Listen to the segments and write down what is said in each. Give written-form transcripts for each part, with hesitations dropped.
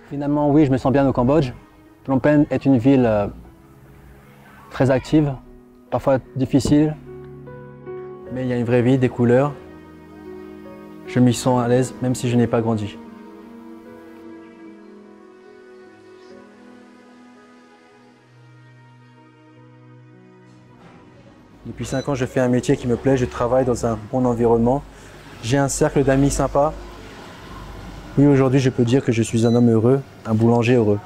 Finalement, oui, je me sens bien au Cambodge. Phnom Penh est une ville très active, parfois difficile, mais il y a une vraie vie, des couleurs. Je m'y sens à l'aise, même si je n'ai pas grandi. Depuis 5 ans, je fais un métier qui me plaît, je travaille dans un bon environnement. J'ai un cercle d'amis sympas. Oui, aujourd'hui, je peux dire que je suis un homme heureux, un boulanger heureux.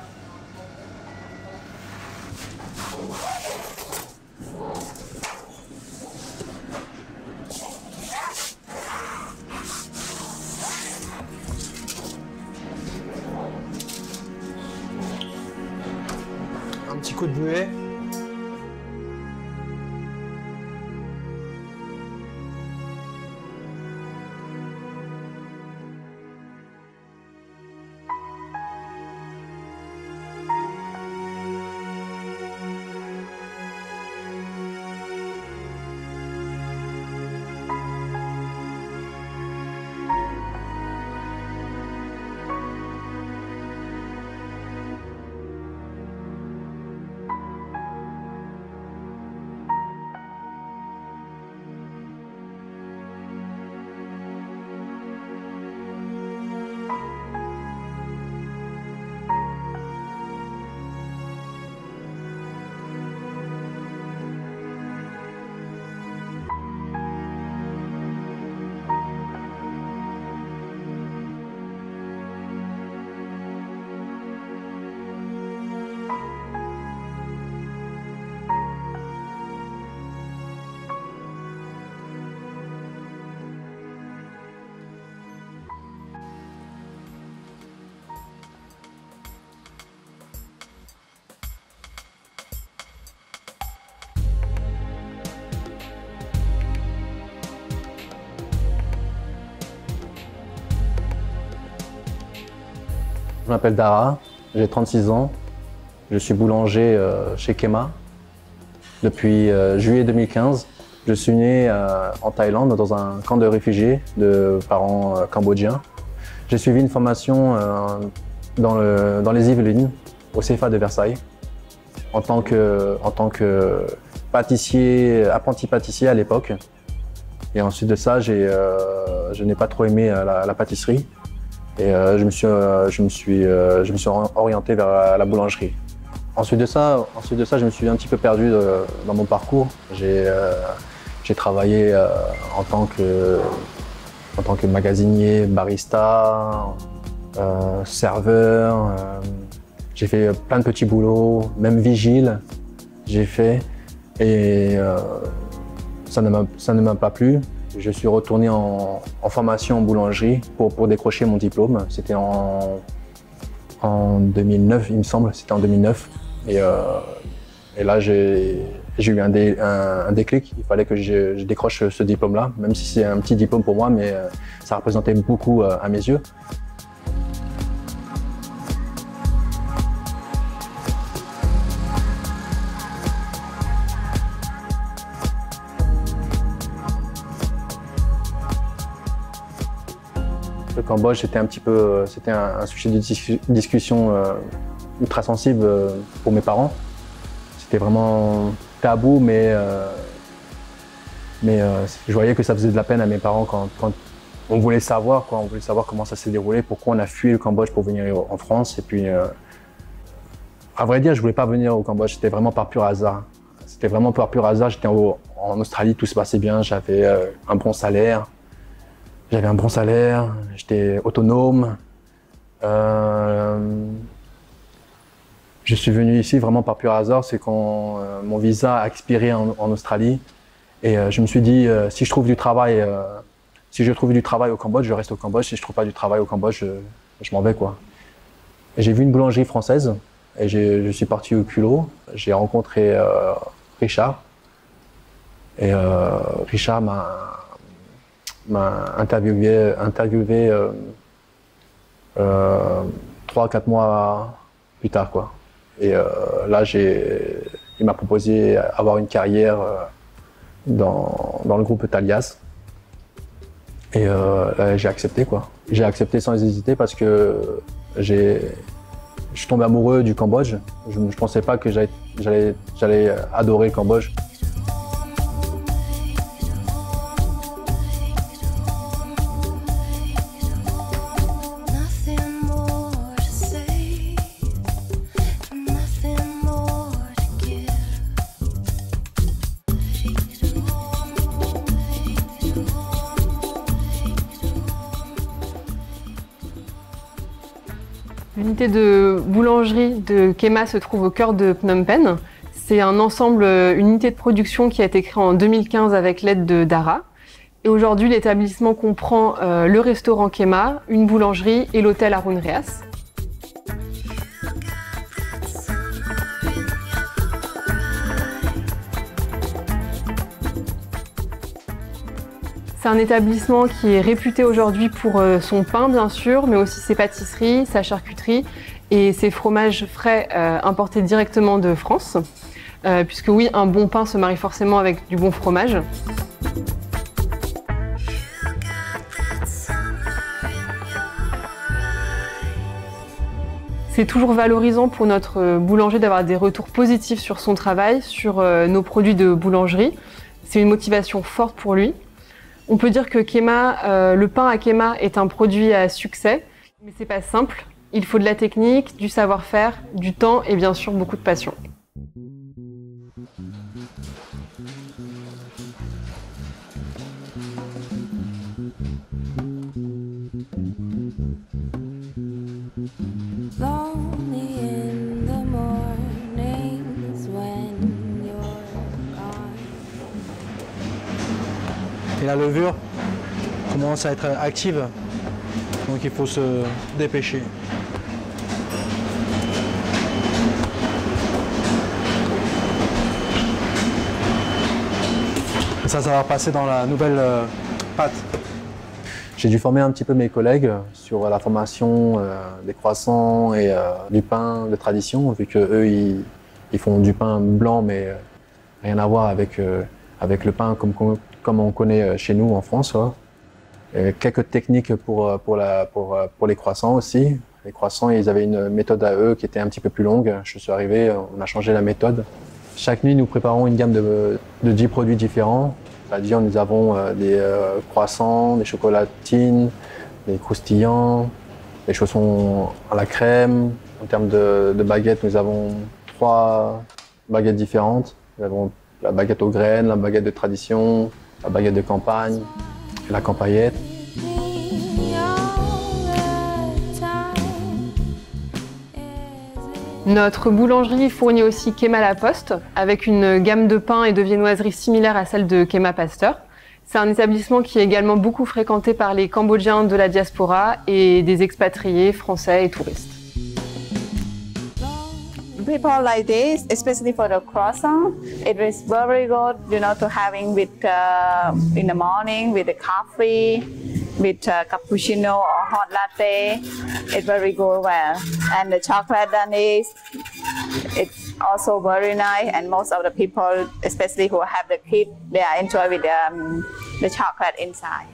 Un petit coup de buée. Je m'appelle Dara, j'ai 36 ans. Je suis boulanger chez Kema depuis juillet 2015. Je suis né en Thaïlande dans un camp de réfugiés de parents cambodgiens. J'ai suivi une formation dans les Yvelines, au CFA de Versailles, en tant que pâtissier, apprenti pâtissier à l'époque. Et ensuite de ça, je n'ai pas trop aimé la pâtisserie. Et je me suis orienté vers la boulangerie. Ensuite de ça, je me suis un petit peu perdu dans mon parcours. J'ai travaillé en tant que magasinier, barista, serveur. J'ai fait plein de petits boulots, même vigile, j'ai fait. Et ça ne m'a pas plu. Je suis retourné en formation en boulangerie pour décrocher mon diplôme. C'était en 2009, il me semble, c'était en 2009. Et là, j'ai eu un déclic. Il fallait que je décroche ce diplôme-là, même si c'est un petit diplôme pour moi, mais ça représentait beaucoup à mes yeux. Le Cambodge, c'était un sujet de discussion ultra sensible pour mes parents. C'était vraiment tabou, mais je voyais que ça faisait de la peine à mes parents quand on voulait savoir, on voulait savoir comment ça s'est déroulé, pourquoi on a fui le Cambodge pour venir en France. Et puis, à vrai dire, je voulais pas venir au Cambodge, c'était vraiment par pur hasard. C'était vraiment par pur hasard, j'étais en Australie, tout se passait bien, j'avais un bon salaire. J'étais autonome. Je suis venu ici vraiment par pur hasard, c'est quand mon visa a expiré en Australie. Et je me suis dit, si je trouve du travail au Cambodge, je reste au Cambodge. Si je trouve pas du travail au Cambodge, je m'en vais, quoi. Et j'ai vu une boulangerie française et je suis parti au culot. J'ai rencontré Richard. Et Richard m'a interviewé 3-4 mois plus tard, quoi. Et là, il m'a proposé avoir une carrière dans le groupe Talias. Et j'ai accepté, quoi. J'ai accepté sans hésiter parce que j'ai Je suis tombé amoureux du Cambodge. Je ne pensais pas que j'allais adorer le Cambodge. L'unité de boulangerie de Kema se trouve au cœur de Phnom Penh. C'est un ensemble, une unité de production qui a été créée en 2015 avec l'aide de Dara. Et aujourd'hui, l'établissement comprend le restaurant Kema, une boulangerie et l'hôtel Arun Reas. C'est un établissement qui est réputé aujourd'hui pour son pain, bien sûr, mais aussi ses pâtisseries, sa charcuterie et ses fromages frais importés directement de France. Puisque oui, un bon pain se marie forcément avec du bon fromage. C'est toujours valorisant pour notre boulanger d'avoir des retours positifs sur son travail, sur nos produits de boulangerie. C'est une motivation forte pour lui. On peut dire que Kema, le pain à Kema est un produit à succès, mais c'est pas simple. Il faut de la technique, du savoir-faire, du temps et bien sûr beaucoup de passion. Et la levure commence à être active, donc il faut se dépêcher. Et ça va passer dans la nouvelle pâte. J'ai dû former un petit peu mes collègues sur la formation des croissants et du pain de tradition, vu qu'eux, ils font du pain blanc, mais rien à voir avec le pain comme on connaît chez nous en France. Et quelques techniques pour les croissants aussi. Les croissants, ils avaient une méthode à eux qui était un petit peu plus longue. Je suis arrivé, on a changé la méthode. Chaque nuit, nous préparons une gamme de 10 produits différents. C'est-à-dire, nous avons des croissants, des chocolatines, des croustillants, des chaussons à la crème. En termes de baguettes, nous avons 3 baguettes différentes. Nous avons la baguette aux graines, la baguette de tradition, la baguette de campagne et la campaillette. Notre boulangerie fournit aussi Kema La Poste, avec une gamme de pains et de viennoiseries similaire à celle de Kema Pasteur. C'est un établissement qui est également beaucoup fréquenté par les Cambodgiens de la diaspora et des expatriés français et touristes. People like this, especially for the croissant, it is very good, to having with in the morning with the coffee, with cappuccino or hot latte. It's very good well, and the chocolate donut, it's also very nice. And most of the people, especially who have the kids, they are enjoy with the chocolate inside.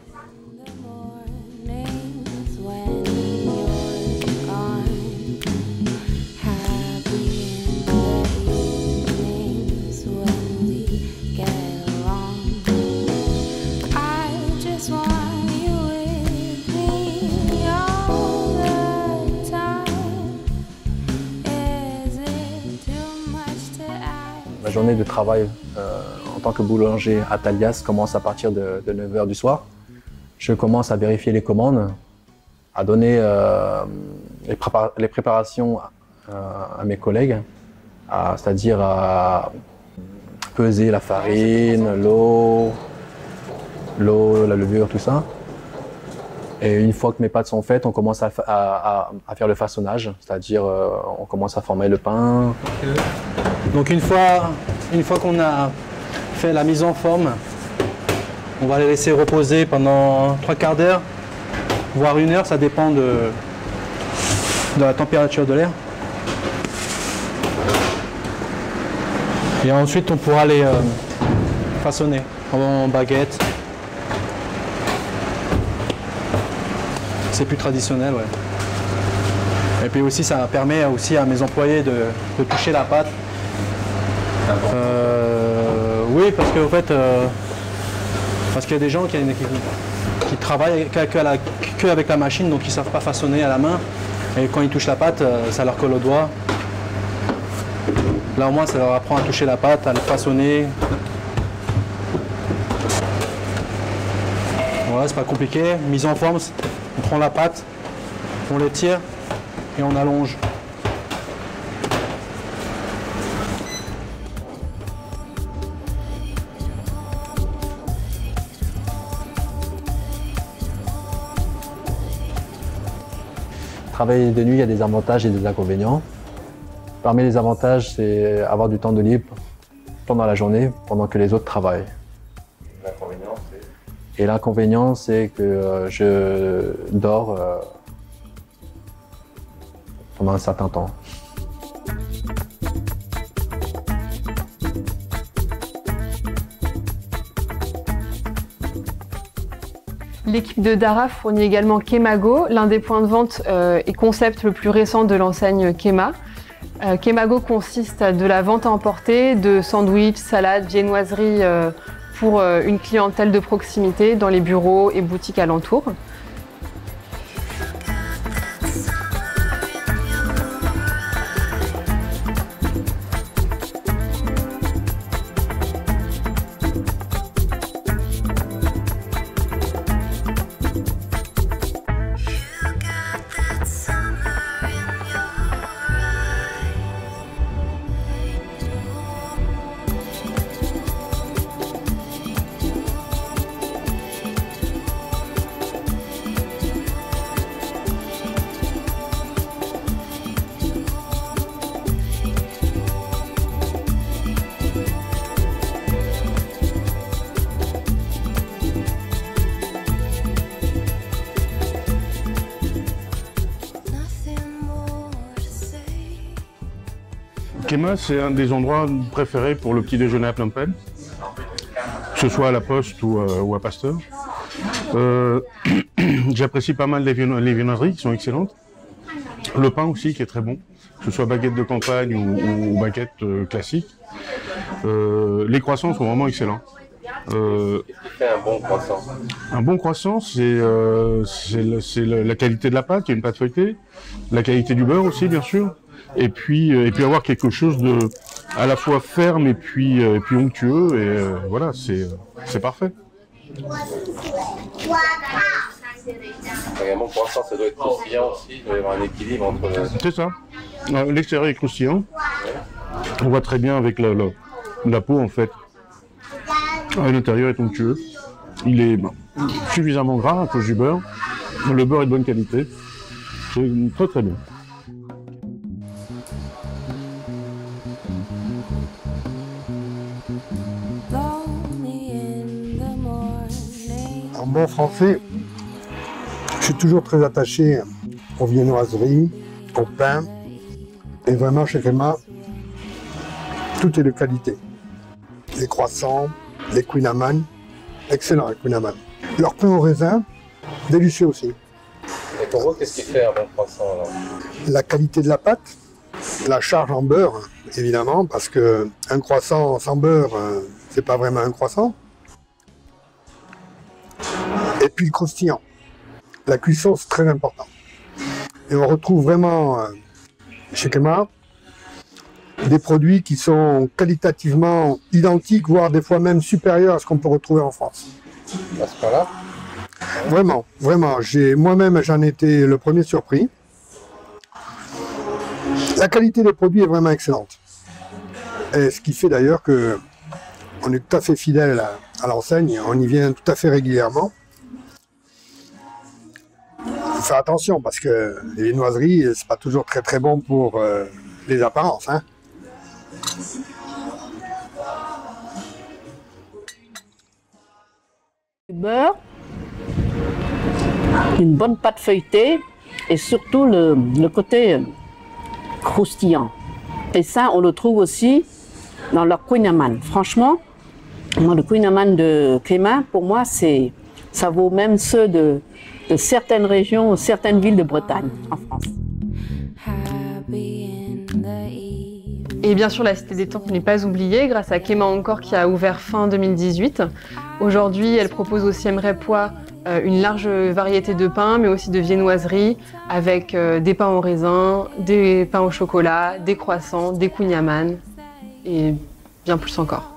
Ma journée de travail en tant que boulanger à Talias commence à partir de 9 h du soir. Je commence à vérifier les commandes, à donner les préparations à mes collègues, c'est-à-dire à peser la farine, l'eau, la levure, tout ça. Et une fois que mes pâtes sont faites, on commence à faire le façonnage, c'est-à-dire on commence à former le pain. Donc une fois qu'on a fait la mise en forme, on va les laisser reposer pendant 3/4 d'heure, voire 1 heure, ça dépend de la température de l'air. Et ensuite on pourra les façonner en baguette. C'est plus traditionnel, ouais. Et puis aussi, ça permet aussi à mes employés de toucher la pâte. Oui, parce qu'en fait, parce qu'il y a des gens qui travaillent que avec la machine, donc ils ne savent pas façonner à la main. Et quand ils touchent la pâte, ça leur colle au doigt. Là au moins, ça leur apprend à toucher la pâte, à le façonner. Voilà, c'est pas compliqué. Mise en forme, on prend la pâte, on l'étire et on allonge. Travailler de nuit, il y a des avantages et des inconvénients. Parmi les avantages, c'est avoir du temps de libre pendant la journée, pendant que les autres travaillent. L'inconvénient, c'est... Et l'inconvénient, c'est que je dors pendant un certain temps. L'équipe de Dara fournit également Kemago, l'un des points de vente et concept le plus récent de l'enseigne Kema. Kemago consiste à de la vente à emporter, de sandwichs, salades, viennoiseries pour une clientèle de proximité dans les bureaux et boutiques alentours. Kema, c'est un des endroits préférés pour le petit déjeuner à Phnom Penh, que ce soit à la Poste ou à Pasteur. J'apprécie pas mal les viennoiseries qui sont excellentes. Le pain aussi qui est très bon, que ce soit baguette de campagne ou baguette classique. Les croissants sont vraiment excellents. Un bon croissant. Un bon croissant, c'est la qualité de la pâte, il y a une pâte feuilletée, la qualité du beurre aussi bien sûr. Et puis avoir quelque chose de à la fois ferme et puis onctueux et voilà, c'est parfait. Un bon croissant, ça doit être croustillant aussi, il doit y avoir un équilibre entre... C'est ça. L'extérieur est croustillant. On voit très bien avec la peau en fait. L'intérieur est onctueux. Il est suffisamment gras à cause du beurre. Le beurre est de bonne qualité. C'est très très bien. En bon français, je suis toujours très attaché aux viennoiseries, au pain, et vraiment chez Kema, tout est de qualité. Les croissants, les Queen Amman, excellent les Queen Amman. Leur pain au raisin, délicieux aussi. Et pour vous, qu'est-ce qui fait un bon croissant alors? La qualité de la pâte, la charge en beurre, évidemment, parce qu'un croissant sans beurre, c'est pas vraiment un croissant. Et puis le croustillant. La cuisson, c'est très important. Et on retrouve vraiment chez Kema des produits qui sont qualitativement identiques, voire des fois même supérieurs à ce qu'on peut retrouver en France. À ce point-là? Vraiment, vraiment. Moi-même, j'en étais le premier surpris. La qualité des produits est vraiment excellente. Et ce qui fait d'ailleurs qu'on est tout à fait fidèle à l'enseigne, on y vient tout à fait régulièrement. Il faut faire attention parce que les viennoiseries, c'est pas toujours très très bon pour les apparences. Hein. Du beurre, une bonne pâte feuilletée et surtout le côté croustillant. Et ça, on le trouve aussi dans leur Queen Amman. Franchement, moi, le Queen Amman de Kema, pour moi, ça vaut même ceux de certaines régions, certaines villes de Bretagne, en France. Et bien sûr, la Cité des Temples n'est pas oubliée grâce à Kema encore qui a ouvert fin 2018. Aujourd'hui, elle propose au Siem Reap-Wa une large variété de pains, mais aussi de viennoiseries avec des pains au raisin, des pains au chocolat, des croissants, des kouign-amann et bien plus encore.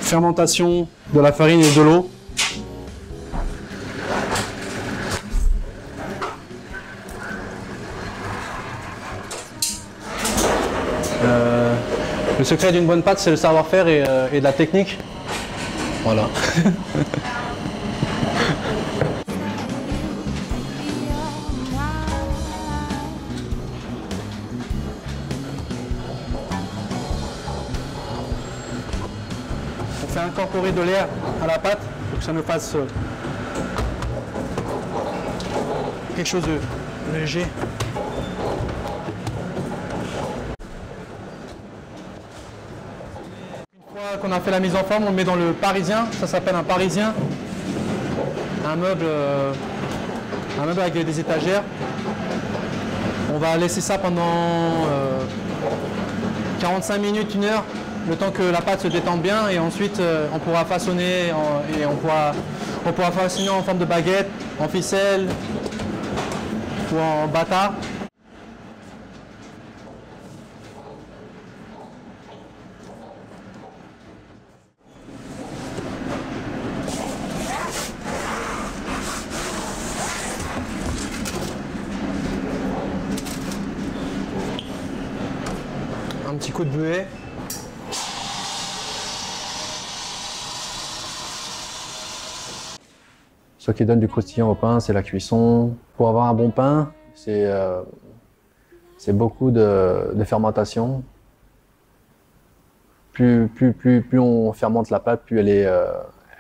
Fermentation de la farine et de l'eau. Le secret d'une bonne pâte, c'est le savoir-faire et de la technique. Voilà. On fait incorporer de l'air à la pâte pour que ça nous fasse quelque chose de léger. Une fois qu'on a fait la mise en forme, on le met dans le parisien, ça s'appelle un parisien. Un meuble avec des étagères. On va laisser ça pendant 45 minutes, 1 heure. Le temps que la pâte se détende bien et ensuite on pourra façonner et on pourra façonner en forme de baguette, en ficelle ou en bâtard. Un petit coup de buée. Ce qui donne du croustillant au pain, c'est la cuisson. Pour avoir un bon pain, c'est beaucoup de fermentation. Plus on fermente la pâte, plus elle est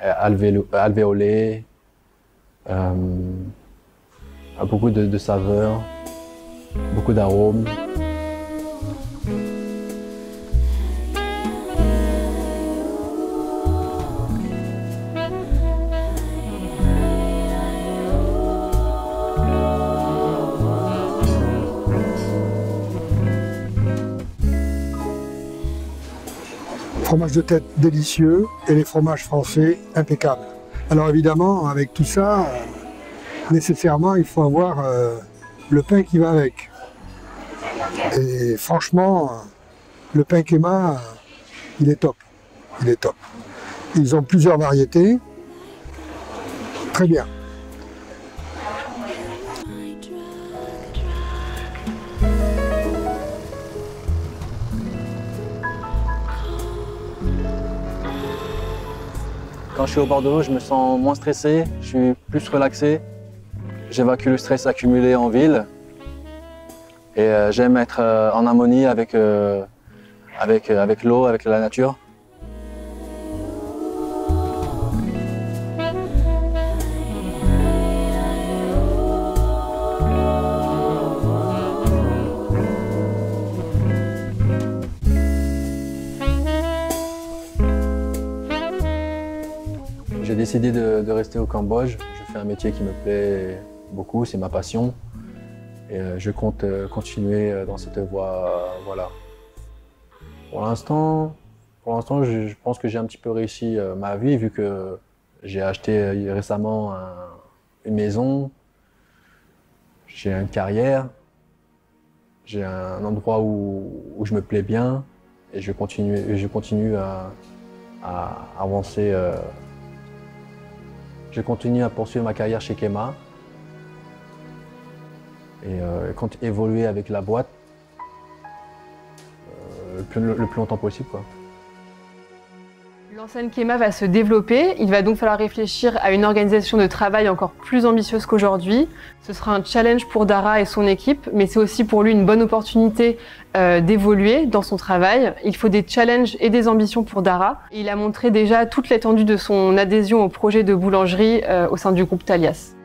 alvéolée, a beaucoup de saveurs, beaucoup d'arômes. Fromage de tête délicieux et les fromages français impeccables. Alors évidemment, avec tout ça, nécessairement, il faut avoir le pain qui va avec. Et franchement, le pain Kema, il est top. Il est top. Ils ont plusieurs variétés. Très bien. Quand je suis au bord de l'eau, je me sens moins stressé, je suis plus relaxé. J'évacue le stress accumulé en ville. Et j'aime être en harmonie avec l'eau, avec la nature. J'ai décidé de rester au Cambodge. Je fais un métier qui me plaît beaucoup, c'est ma passion. Et je compte continuer dans cette voie. Voilà. Pour l'instant, je pense que j'ai un petit peu réussi ma vie, vu que j'ai acheté récemment une maison, j'ai une carrière, j'ai un endroit où je me plais bien et je continue à avancer. Je continue à poursuivre ma carrière chez Kema et compte évoluer avec la boîte le plus longtemps possible, quoi. L'enseigne Kema va se développer, il va donc falloir réfléchir à une organisation de travail encore plus ambitieuse qu'aujourd'hui. Ce sera un challenge pour Dara et son équipe, mais c'est aussi pour lui une bonne opportunité d'évoluer dans son travail. Il faut des challenges et des ambitions pour Dara. Et il a montré déjà toute l'étendue de son adhésion au projet de boulangerie au sein du groupe Talias.